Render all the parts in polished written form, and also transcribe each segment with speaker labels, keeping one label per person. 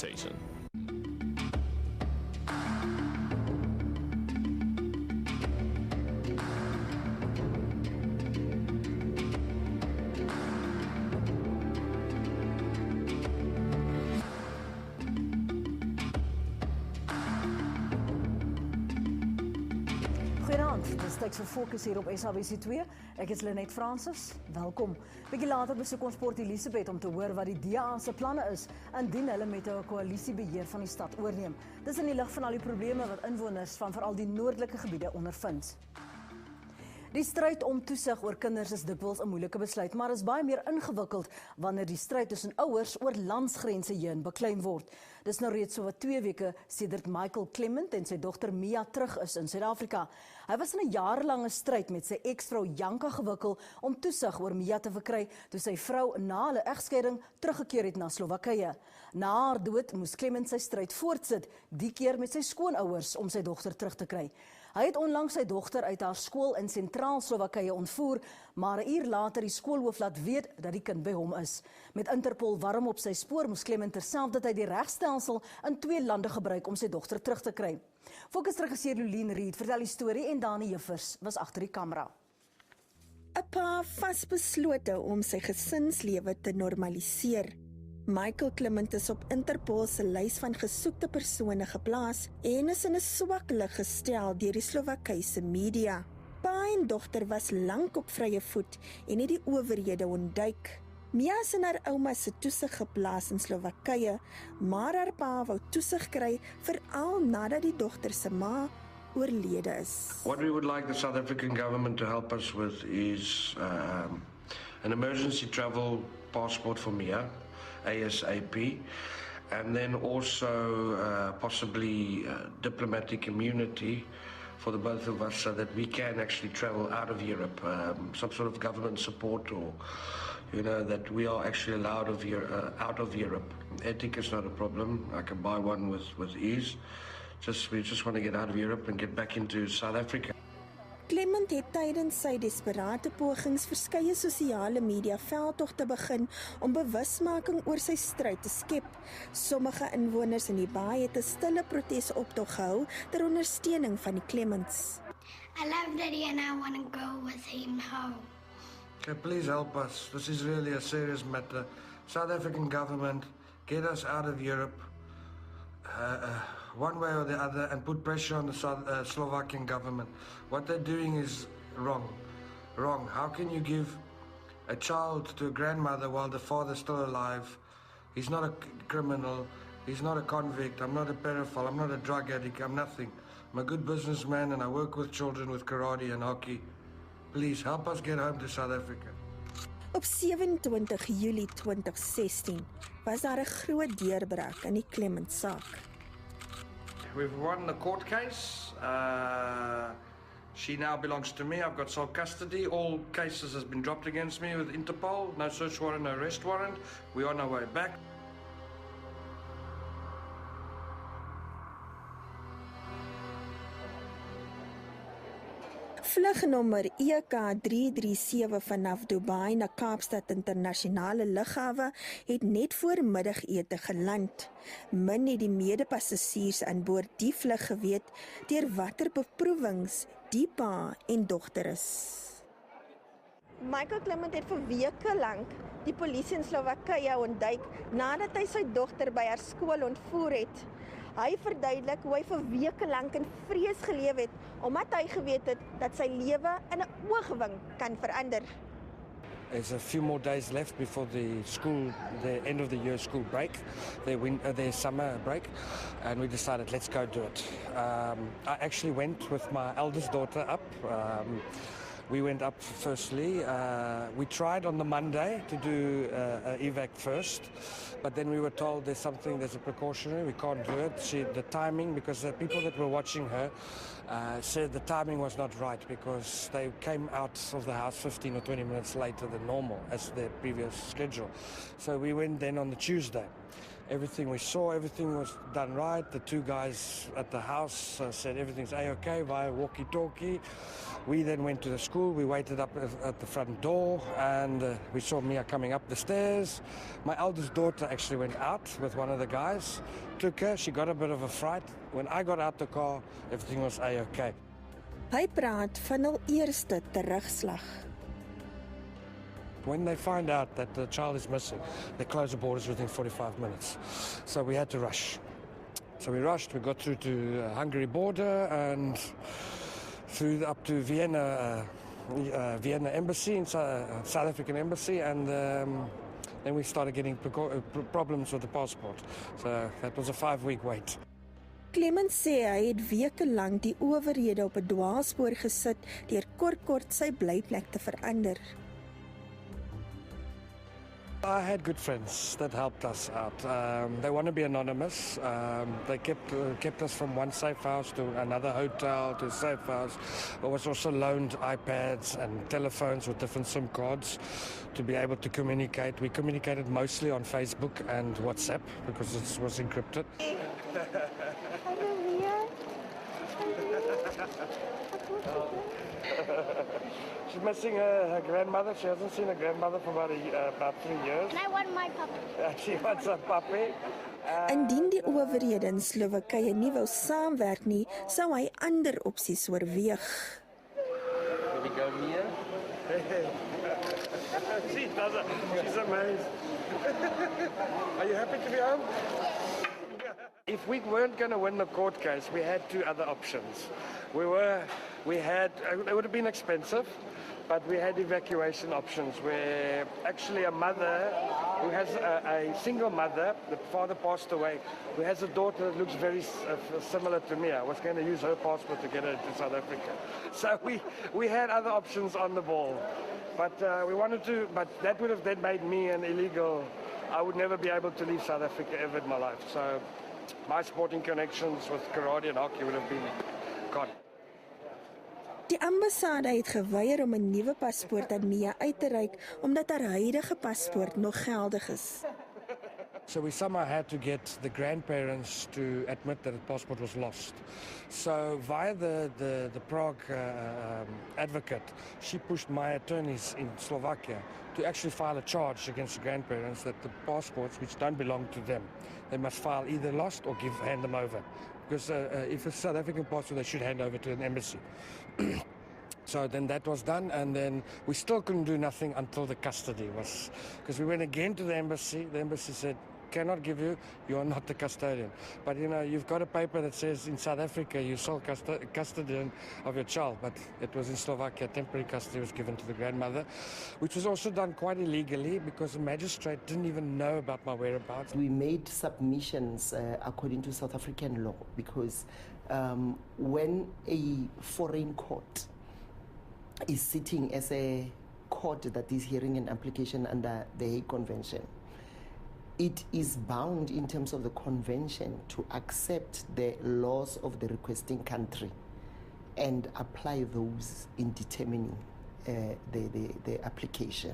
Speaker 1: presentation.
Speaker 2: Dis tyd vir fokus hier op SABC2. Ek is Lenet Francis. Welkom. Bietjie later besoek ons Port Elizabeth om te hoor wat die DA se planne is indien hulle met 'n koalisiebeheer van die stad oorneem. Dis in die lig van al die probleme wat inwoners van veral die noordelike gebiede ondervind. Die stryd om toesig oor kinders is dikwels 'n moeilike besluit, maar is baie meer ingewikkeld wanneer die stryd tussen ouers oor landsgrense heen beklein word. Dis nou reeds so wat 2 weke sedert Michael Clement en sy dogter Mia terug is in Suid-Afrika. Hy was in 'n jarelange stryd met sy eksvrou Janka gewikkel om toesig oor Mia te verkry toe sy vrou na hulle egskeiding teruggekeer het na Slowakye. Na haar dood moes Clement sy stryd voortsit, die keer met sy skoonouers om sy dogter terug te kry. Hy het onlangs sy dogter uit haar skool in sentraal Slowakye ontvoer, maar 'n uur later die skoolhoof laat weet dat die kind by hom is. Met Interpol warm op sy spoor moes Clement terselfdertyd die regstelsel in 2 lande gebruik om sy dogter terug te kry. Fokusregisseur Lulien Reed vertel die storie en Dani Juffers was agter die kamera.
Speaker 3: 'n Pa vasbeslote om sy gesinslewe te normaliseer. Michael Clement is op Interpol se lys van gesoekte persone geplaas en is in 'n swak lig gestel deur die Slowakiese media. Pa en dogter was lank op vrye voet en het die owerhede ontduik. Mia is in haar ouma se toesig geplaas in Slowakye, maar haar pa wou toesig kry veral nadat die dogter se ma oorlede is.
Speaker 4: What we would like the South African government to help us with is an emergency travel passport for Mia, ASAP, and then also possibly diplomatic immunity for the both of us so that we can actually travel out of Europe, some sort of government support or, that we are actually allowed out of Europe. Ethic is not a problem. I can buy one with ease. We just want to get out of Europe and get back into South Africa.
Speaker 3: Clement het tydens sy desperate pogings verskeie sosiale media veldtogte begin om bewusmaking oor sy stryd te skep. Sommige inwoners in die baai het 'n stille protesoptog gehou ter ondersteuning van die Clements.
Speaker 5: I love Daddy and I want to go with him home.
Speaker 4: Okay, please help us. This is really a serious matter. South African government, get us out of Europe one way or the other and put pressure on the Slovakian government. What they're doing is wrong. Wrong. How can you give a child to a grandmother while the father's still alive? He's not a criminal. He's not a convict. I'm not a pedophile. I'm not a drug addict. I'm nothing. I'm a good businessman and I work with children with karate and hockey. Please help us get home to South Africa.
Speaker 3: Op 27 Julie 2016 was daar 'n groot deurbraak in die Clement saak.
Speaker 4: We've won the court case. She now belongs to me. I've got sole custody. All cases has been dropped against me with Interpol. No search warrant, no arrest warrant. We're on our way back.
Speaker 3: Vlugnommer EK337 vanaf Dubai na Kaapstad Internasionale Lughawe het net voor middagete geland. Min het die medepassasiers aan boord die vlug geweet deur watter beproewings die pa en dogter is. Michael Clement het vir weke lank die polisie in Slowakye ontduik nadat hy sy dogter by haar skool ontvoer het. Hy verduidelik hoe hy vir weke lank in vrees geleef het omdat hy geweet het dat sy lewe in 'n oogwink kan verander.
Speaker 4: There's a few more days left before the end of the year school break, their summer break, and we decided let's go do it. I actually went with my eldest daughter up. We went up firstly. We tried on the Monday to do evac first, but then we were told there's a precautionary, we can't do it. The timing, because the people that were watching her said the timing was not right because they came out of the house 15 or 20 minutes later than normal as their previous schedule. So we went then on the Tuesday. Everything we saw, everything was done right. The two guys at the house said everything's A-okay via walkie-talkie. We then went to the school. We waited up at the front door, and we saw Mia coming up the stairs. My eldest daughter actually went out with one of the guys, took her. She got a bit of a fright. When I got out the car, everything was A-okay.
Speaker 3: Hy praat van hul eerste terugslag.
Speaker 4: When they find out that the child is missing, they close the borders within 45 minutes. So we had to rush. So we rushed, we got through to Hungary border and through up to Vienna, Vienna embassy, South African embassy, and then we started getting problems with the passport. So that was a 5-week wait.
Speaker 3: Clement sê hy het weke lank die owerhede op 'n dwaalspoor gesit deur kort sy blyplek te verander.
Speaker 4: I had good friends that helped us out. They want to be anonymous. They kept us from one safe house to another hotel to a safe house. I was also loaned iPads and telephones with different SIM cards to be able to communicate. We communicated mostly on Facebook and WhatsApp because it was encrypted. She's missing her grandmother. She hasn't seen her grandmother for about 3 years.
Speaker 5: And I want my puppy.
Speaker 4: She wants a puppy.
Speaker 3: Indien die owerhede in Slowakye nie wou saamwerk nie, sou hy ander opsies oorweeg.
Speaker 4: Here we go, Mia. She's amazed. Are you happy to be home? If we weren't going to win the court case, we had two other options. It would have been expensive, but we had evacuation options where actually a mother who has a single mother, the father passed away, who has a daughter that looks very similar to Mia, was going to use her passport to get her to South Africa. So we had other options on the ball, but but that would have then made me an illegal. I would never be able to leave South Africa ever in my life. So my sporting connections with karate and hockey would have been gone.
Speaker 3: Die ambassade het geweier om 'n nuwe paspoort aan Mia uit te reik omdat haar huidige paspoort nog geldig is.
Speaker 4: So we somehow had to get the grandparents to admit that the passport was lost. So via the Prague advocate, she pushed my attorneys in Slovakia to actually file a charge against the grandparents that the passports, which don't belong to them, they must file either lost or hand them over. Because if it's a South African passport, they should hand over to an embassy. So then that was done, and then we still couldn't do nothing until the custody was, because we went again to the embassy said, cannot give you are not the custodian. But you've got a paper that says in South Africa you're sole custodian of your child, but it was in Slovakia, temporary custody was given to the grandmother, which was also done quite illegally because the magistrate didn't even know about my whereabouts.
Speaker 1: We made submissions according to South African law because when a foreign court is sitting as a court that is hearing an application under the Hague Convention, it is bound in terms of the convention to accept the laws of the requesting country and apply those in determining the application.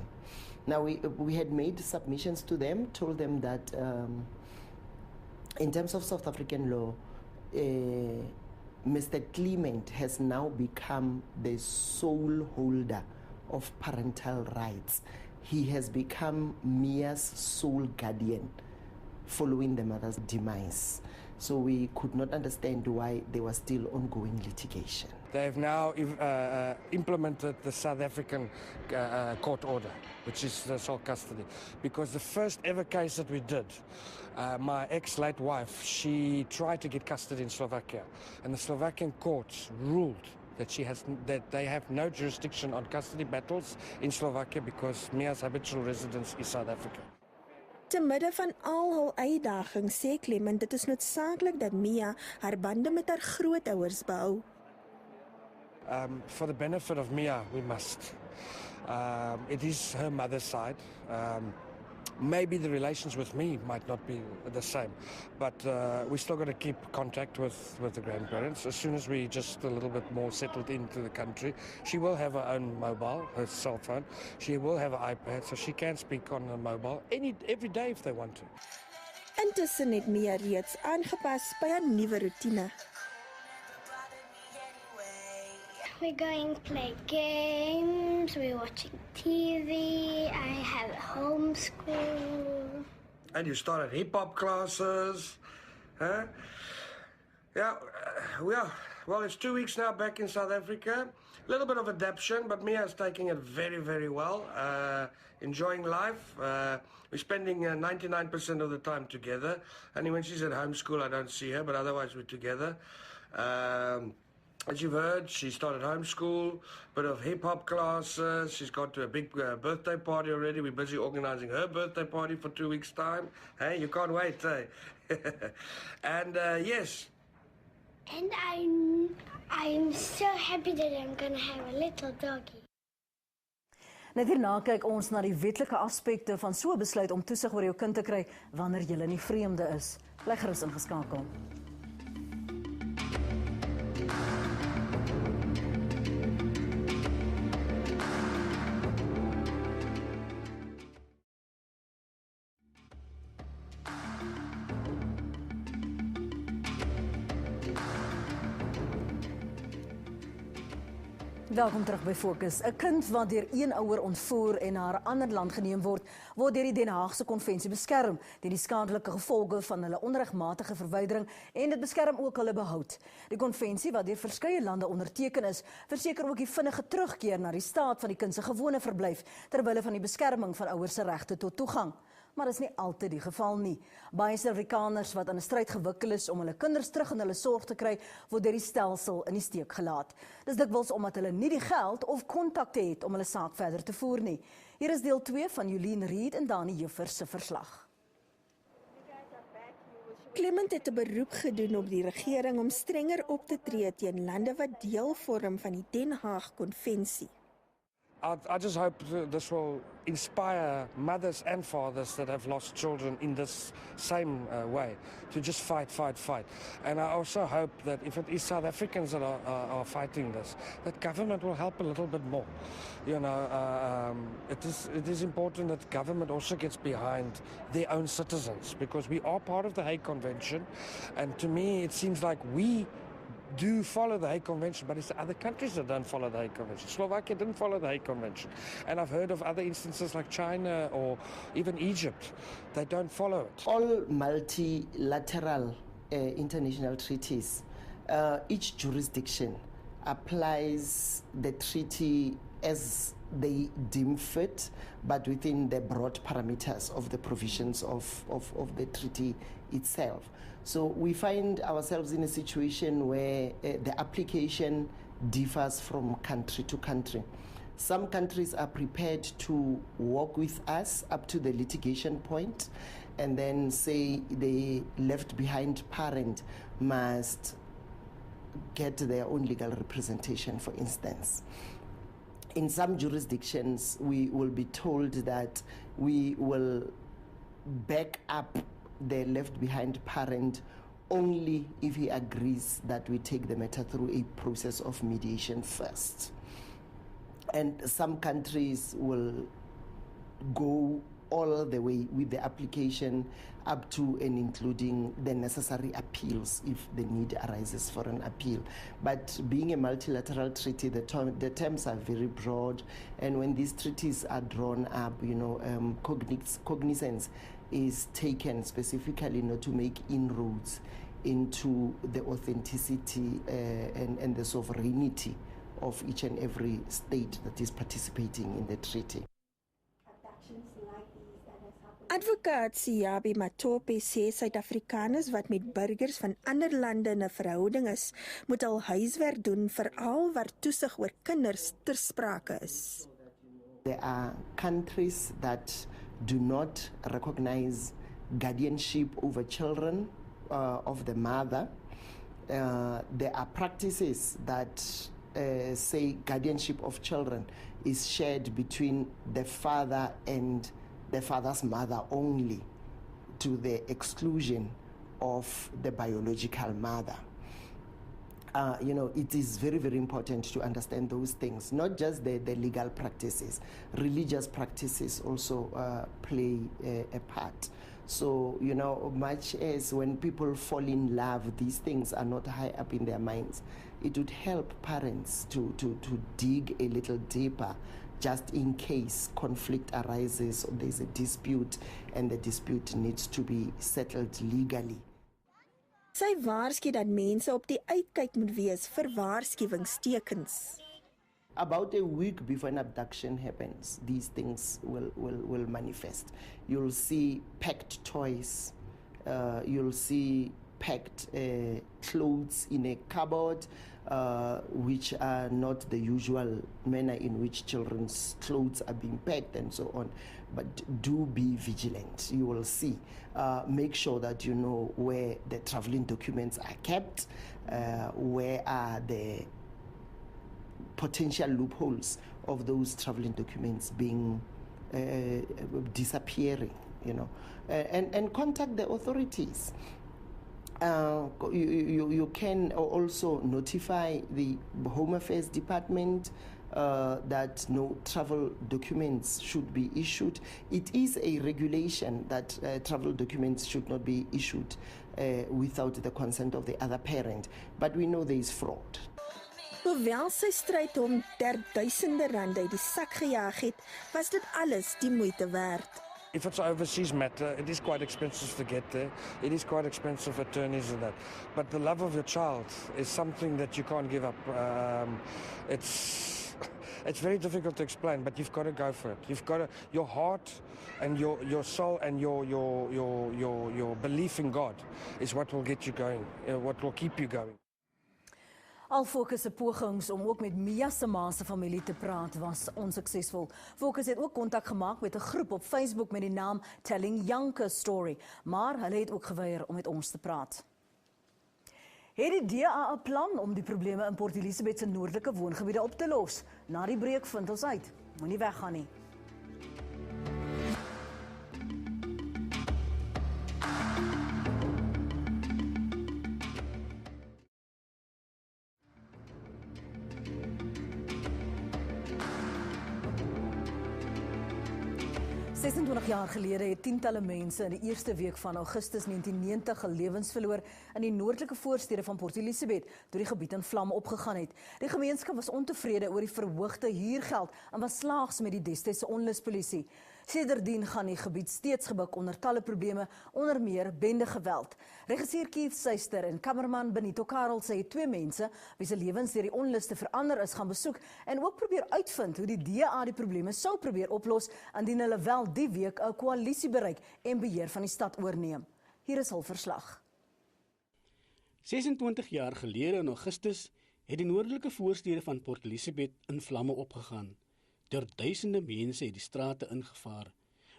Speaker 1: Now, we had made submissions to them, told them that in terms of South African law, Mr. Clement has now become the sole holder of parental rights. He has become Mia's sole guardian following the mother's demise. So we could not understand why there was still ongoing litigation.
Speaker 4: They have now implemented the South African court order, which is the sole custody. Because the first ever case that we did, my ex-late wife, she tried to get custody in Slovakia, and the Slovakian courts ruled that they have no jurisdiction on custody battles in Slovakia because Mia's habitual residence is South Africa.
Speaker 3: Te midde van al hul uitdagings sê Clement dit is noodsaaklik dat Mia haar bande met haar grootouers behou.
Speaker 4: For the benefit of Mia, we must. It is her mother's side. Maybe the relations with me might not be the same, but we still got to keep contact with the grandparents. As soon as we just a little bit more settled into the country, she will have her own mobile, her cell phone. She will have an iPad, so she can speak on a mobile every day if they want to.
Speaker 3: Intussen het Mia reeds aangepas by haar nuwe roetine.
Speaker 5: We're going to play games, we're watching TV, I have homeschool.
Speaker 4: And you started hip-hop classes, huh? Yeah, well, it's 2 weeks now back in South Africa. A little bit of adaptation, but Mia's taking it very, very well. Enjoying life. We're spending 99% of the time together. Only when she's at homeschool, I don't see her, but otherwise we're together. As you've heard, she started homeschool, bit of hip-hop classes. She's gone to a big birthday party already. We're busy organizing her birthday party for 2 weeks' time. Hey, you can't wait, eh? And yes.
Speaker 5: And I'm so happy that I'm going to have a little doggy.
Speaker 2: Net hierna kyk ons na die wetlike aspekte van so 'n besluit om toesig oor jou kind te kry wanneer jy in die vreemde is. Bly gerus ingeskakel. Welkom terug by Fokus. 'n Kind wat deur een ouer ontvoer en na 'n ander land geneem word deur die Den Haagse Konvensie beskerm teen die skadelike gevolge van hulle onregmatige verwydering en dit beskerm ook hulle behoud. Die konvensie wat deur verskeie lande onderteken is, verseker ook die vinnige terugkeer na die staat van die kind se gewone verblyf ter wille van die beskerming van ouers se regte tot toegang. Maar dit is nie altyd die geval nie. Baie Suid-Afrikaners wat in 'n stryd gewikkel is om hulle kinders terug in hulle sorg te kry, word deur die stelsel in die steek gelaat. Dis dikwels omdat hulle nie die geld of kontakte het om hulle saak verder te voer nie. Hier is deel 2 van Jolien Reed en Dani Juffer se verslag.
Speaker 3: Clement het 'n beroep gedoen op die regering om strenger op te tree teen lande wat deel vorm van die Den Haag Konvensie.
Speaker 4: I just hope this will inspire mothers and fathers that have lost children in this same way to just fight. And I also hope that if it is South Africans that are fighting this, that government will help a little bit more. You know, it is important that government also gets behind their own citizens because we are part of the Hague Convention. And to me, it seems like we do follow the Hague Convention, but it's the other countries that don't follow the Hague Convention. Slovakia didn't follow the Hague Convention. And I've heard of other instances like China or even Egypt. They don't follow it.
Speaker 1: All multilateral international treaties, each jurisdiction applies the treaty as they deem fit, but within the broad parameters of the provisions of the treaty itself. So we find ourselves in a situation where the application differs from country to country. Some countries are prepared to work with us up to the litigation point and then say the left behind parent must get their own legal representation, for instance. In some jurisdictions, we will be told that we will back up the left behind parent only if he agrees that we take the matter through a process of mediation first. And some countries will go all the way with the application up to and including the necessary appeals if the need arises for an appeal. But being a multilateral treaty, the terms are very broad, and when these treaties are drawn up, cognizance is taken specifically not to make inroads into the authenticity and the sovereignty of each and every state that is participating in the treaty.
Speaker 3: Advokaat Siyabi Matope sê Suid-Afrikaners wat met burgers van ander lande in 'n verhouding is, moet al huiswerk doen veral waar toesig oor kinders ter sprake is.
Speaker 1: There are countries that do not recognize guardianship over children of the mother. There are practices that say guardianship of children is shared between the father and the father's mother only, to the exclusion of the biological mother. It is very, very important to understand those things, not just the legal practices. Religious practices also play a part. So, you know, much as when people fall in love, these things are not high up in their minds. It would help parents to dig a little deeper, just in case conflict arises or there's a dispute and the dispute needs to be settled legally.
Speaker 3: Sy waarsku dat mense op die uitkyk moet wees vir waarskuwingstekens.
Speaker 1: About a week before an abduction happens, these things will manifest. You'll see packed toys, you'll see packed clothes in a cupboard, which are not the usual manner in which children's clothes are being packed and so on. But do be vigilant. You will see. Make sure that you know where the traveling documents are kept, where are the potential loopholes of those traveling documents being disappearing, you know, and contact the authorities. You can also notify the Home Affairs Department that no travel documents should be issued. It is a regulation that travel documents should not be issued without the consent of the other parent, but we know there is fraud.
Speaker 3: Hoewel sy stryd hom duisende rande uit die sak gejaag het, was dit alles die moeite werd.
Speaker 4: If it's an overseas matter, it is quite expensive to get there. It is quite expensive attorneys and that. But the love of your child is something that you can't give up. It's very difficult to explain, but you've got to go for it. You've got to, your heart and your soul and your belief in God is what will get you going, what will keep you going.
Speaker 2: Al Fokus se pogings om ook met Mia se ma se familie te praat was onsuksesvol. Fokus het ook kontak gemaak met 'n groep op Facebook met die naam Telling Janke Story, maar hulle het ook geweier om met ons te praat. Het die DA 'n plan om die probleme in Port Elizabeth se noordelike woongebiede op te los? Na die breek vind ons uit. Moenie weggaan nie. 26 jaar gelede het tientalle mense in die eerste week van Augustus 1990 hul lewens verloor in die noordelike voorstede van Port Elizabeth toe die gebied in vlamme opgegaan het. Die gemeenskap was ontevrede oor die verhoogde huurgeld en was slaags met die destydse onluspolisie. Sedertdien gaan die gebied steeds gebuk onder talle probleme, onder meer bendegeweld. Regisseur Keith Suister en kameraman Benito Karel sê twee mense wie se lewens deur die onluste verander is gaan besoek en ook probeer uitvind hoe die DA die probleme sou probeer oplos indien hulle wel die week 'n koalisie bereik en beheer van die stad oorneem. Hier is hul verslag.
Speaker 6: 26 jaar gelede in Augustus het die noordelike voorstede van Port Elizabeth in vlamme opgegaan. Duisende mense het die strate ingevaar.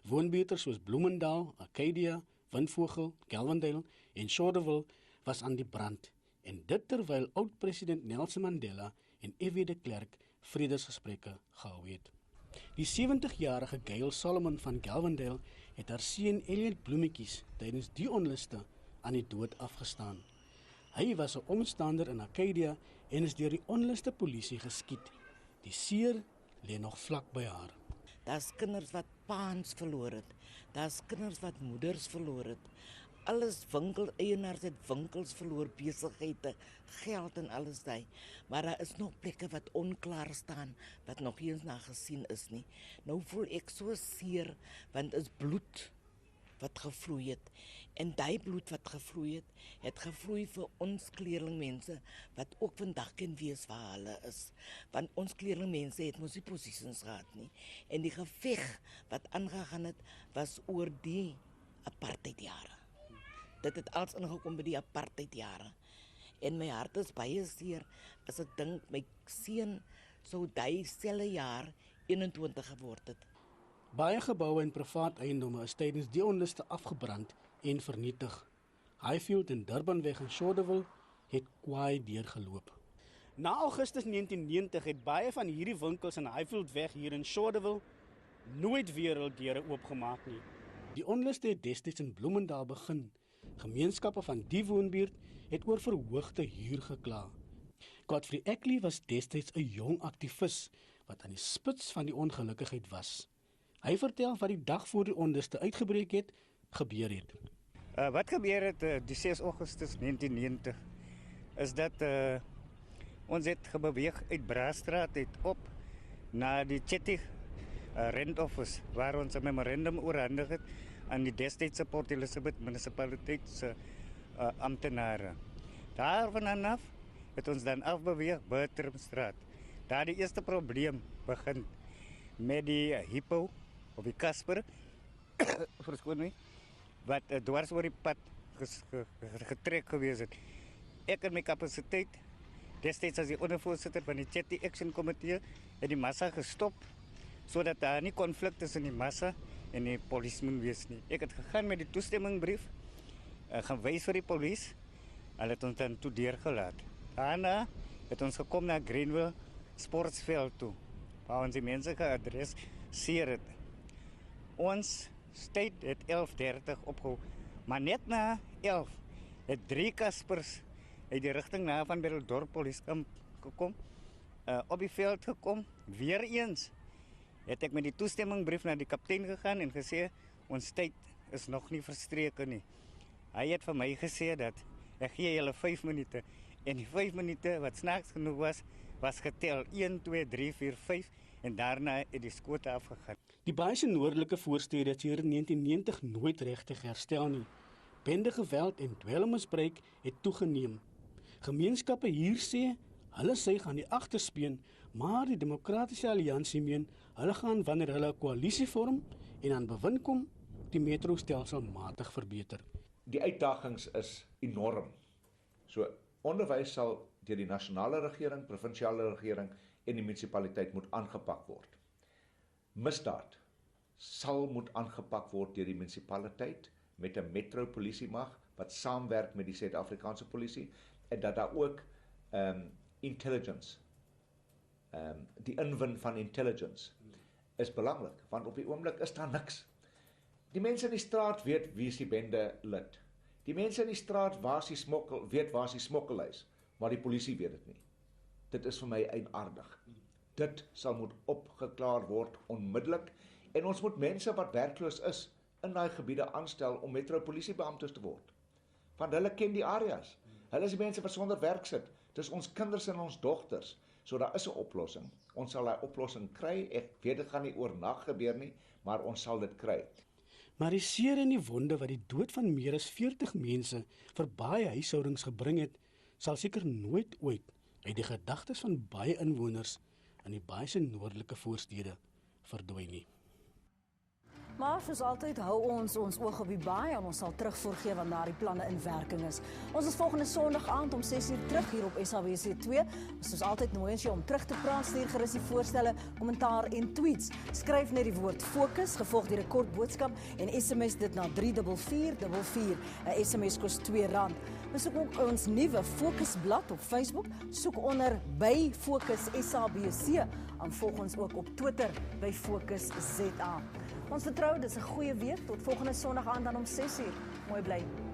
Speaker 6: Woonbuurte soos Bloemendal, Arcadia, Windvogel, Galwendale en Shorterville was aan die brand. En dit terwyl oud-president Nelson Mandela en F.W. de Klerk vredesgesprekke gehou het. Die 70-jarige Gail Solomon van Galwendale het haar seun Elliot Bloemetjies tydens die onluste aan die dood afgestaan. Hy was 'n omstander in Arcadia en is deur die onluste polisie geskiet. Die seer lê nog vlak by haar.
Speaker 7: Daar's kinders wat paans verloor het. Daar's kinders wat moeders verloor het. Alles winkeleienaars het winkels verloor, besighede, geld en alles daai. Maar daar is nog plekke wat onklaar staan, wat nog eens na gesien is nie. Nou voel ek so seer, want is bloed wat gevloei het. En daai bloed wat gevloei het gevloei vir ons kleerlingmense, wat ook vandag kan wees waar hulle is. Want ons kleerlingmense het mos nie posisies gehad nie. En die geveg wat aangegaan het, was oor die apartheidjare. Dit het alles ingekom by die apartheidjare. En my hart is baie seer as ek dink my seun sou daai selfe jaar 21 geword het.
Speaker 6: Baie geboue en privaat eiendomme is tydens die onluste afgebrand en vernietig. Highfield en Durbanweg in Shorterville het kwaai deurgeloop. Na Augustus 1990 het baie van hierdie winkels in Highfieldweg hier in Shorterville nooit weer hul deure oopgemaak nie. Die onluste het destyds in Bloemendal begin. Gemeenskappe van die woonbuurt het oor verhoogde huur gekla. Godfrey Eckley was destyds 'n jong aktivis wat aan die spits van die ongelukkigheid was. Hy vertel wat die dag voor die onluste uitgebreek het gebeur het.
Speaker 8: Wat gebeur het die 6 Augustus 1990 is dat ons het gebeweeg uit Braestraat uit op na die Chetty Rent Office waar ons 'n memorandum oorhandig het aan die destydse Port Elizabeth munisipaliteitse amptenare. Daarvan af het ons dan afbeweeg Bertramstraat. Daar die eerste probleem begin met die hippo of die Casper verskoon my wat dwars oor die pad getrek gewees het. Ek in my kapasiteit destyds as die ondervoorsitter van die Chetty Action Committee het die massa gestop sodat daar nie konflik tussen die massa en die polisie moet wees nie. Ek het gegaan met die toestemmingbrief gaan wys vir die polisie. Hulle het ons dan toe deurgelaat. Daarna het ons gekom na Greenville Sportsveld toe, waar ons die mense geadresseer het. Ons tyd het 11:30 opgehou, maar net na 11 het 3 Caspers uit die rigting na van Bereldorp Polisiekamp gekom, op die veld gekom. Weer eens het ek met die toestemmingbrief na die kaptein gegaan en gesê, ons tyd is nog nie verstreke nie. Hy het vir my gesê dat ek gee julle 5 minute en die 5 minute wat snaaks genoeg was getel 1, 2, 3, 4, 5 en daarna het die skote afgegaan.
Speaker 6: Die baie se noordelike voorstede het sedert 1990 nooit regtig herstel nie. Bendegeweld en dwelmmisbruik het toegeneem. Gemeenskappe hier sê hulle suig aan die agterspeen, maar die Demokratiese Alliansie meen hulle gaan wanneer hulle 'n koalisie vorm en aan bewind kom, die metrostelsel matig verbeter.
Speaker 9: Die uitdagings is enorm. So onderwys sal deur die nasionale regering, provinsiale regering en die munisipaliteit moet aangepak word. Misdaad sal moet aangepak word deur die munisipaliteit met 'n metropolisiemag wat saamwerk met die Suid-Afrikaanse polisie en dat daar ook intelligence, die inwin van intelligence is belangrik, want op die oomblik is daar niks. Die mense in die straat weet wie is die bende lid. Die mense in die straat weet waar is die smokkelhuis, maar die polisie weet dit nie. Dit is vir my eienaardig. Dit sal moet opgeklaar word onmiddellik en ons moet mense wat werkloos is in daai gebiede aanstel om metropolisiebeamptes te word. Want hulle ken die areas. Hulle is die mense wat sonder werk sit. Dis ons kinders en ons dogters. So daar is 'n oplossing. Ons sal daai oplossing kry. Ek weet dit gaan nie oornag gebeur nie, maar ons sal dit kry.
Speaker 6: Maar die seer en die wonde wat die dood van meer as 40 mense vir baie huishoudings gebring het, sal seker nooit ooit uit die gedagtes van baie inwoners in die baie se noordelike voorstede verdwyn nie.
Speaker 2: Maar soos altyd hou ons oog op die baai en ons sal terugvoer gee wanneer daardie planne in werking is. Ons is volgende Sondag aand om 6:00 terug hier op SABC2. Soos altyd nooi ons jou om terug te praat, stuur gerus die voorstelle, kommentaar en tweets. Skryf net die woord fokus gevolg deur 'n kort boodskap en SMS dit na 34444. 'n SMS kos R2. Besoek ook ons nuwe Fokusblad op Facebook. Soek onder by Fokus SABC en volg ons ook op Twitter by Fokus ZA. Ons vertrou dis 'n goeie week tot volgende Sondag aand dan om 6:00. Mooi bly.